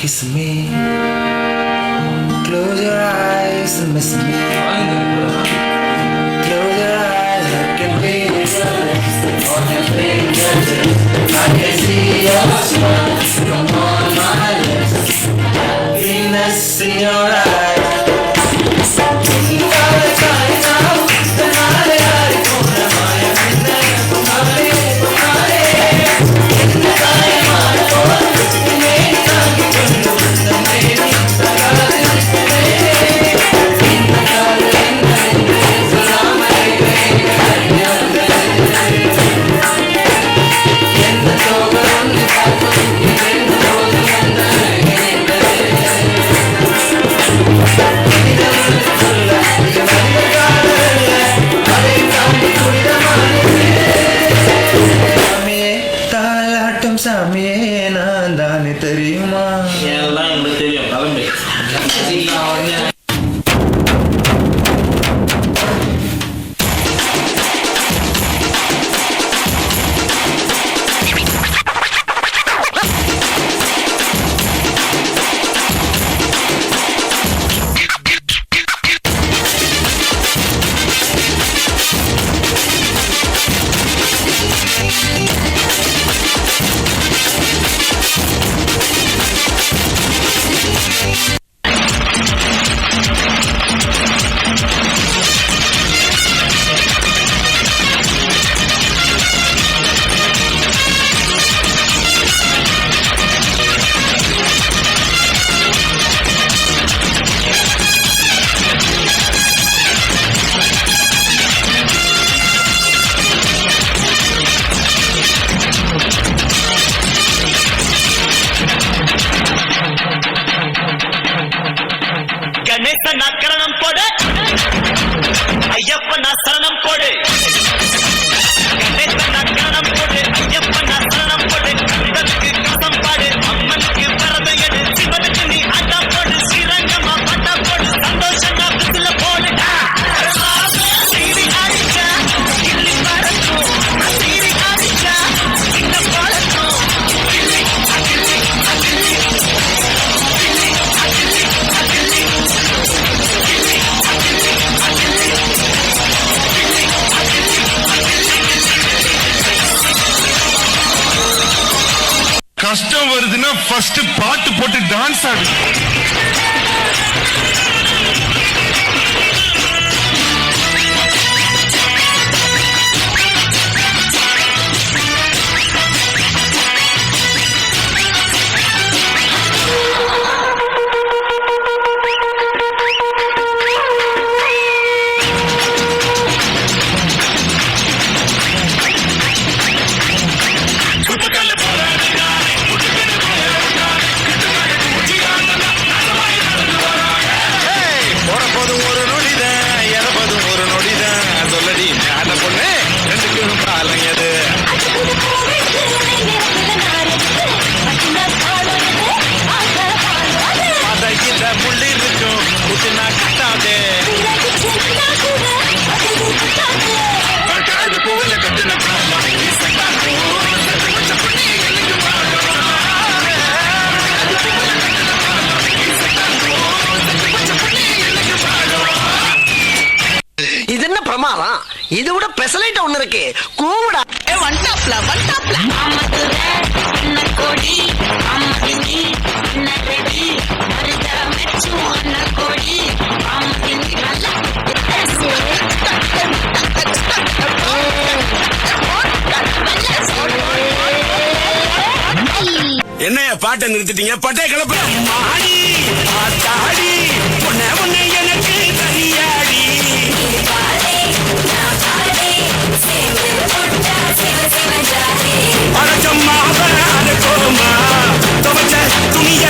kiss me. Close your eyes and miss me. Close your eyes, I can feel your lips on your fingertips. I can see your smile come on my lips. Happiness in your eyes. சாமியே நான் தானே தெரியுமா எல்லாம் எனக்கு தெரியும் கிளம்பி கரணம் போடு ஐயப்பனா சரணம் போடு கரணம் போடு ஐயப்பனா சரணம் போடு கந்தனுக்கு கசம் பாடு அம்மனுக்கு பரத எடு சிவனுக்கு நீ ஆட்டா போடு ஸ்ரீரங்கமா பட்டா போடு சந்தோஷமா பிசில போடு சீரி ஆடிச்சா கிள்ளி பறக்கும் சீரி ஆடிச்சா கிள்ள பறக்கும் கஷ்டம் வருதுன்னா ஃபர்ஸ்ட் பாட்டு போட்டு டான்ஸ் ஆடு. இது என்ன பிரமாதம்? இது விட பெசலைட் ஒண்ணு இருக்கு. கூவுடா வண்டாப்ல வண்டாப்ல கோடி அம்மகினி நரடி மருத மெச்சு அண்ண கோடி அம்மகினி நல்ல என்ன பாட்டை நிறுத்திட்டீங்க? பட்டை கிளப்ப ஆடி ஆத்தாடி உன்னை உன்னை எனக்கு தனியாடி அரைச்சம்மா அரைக்கோமா துவச்ச துணிய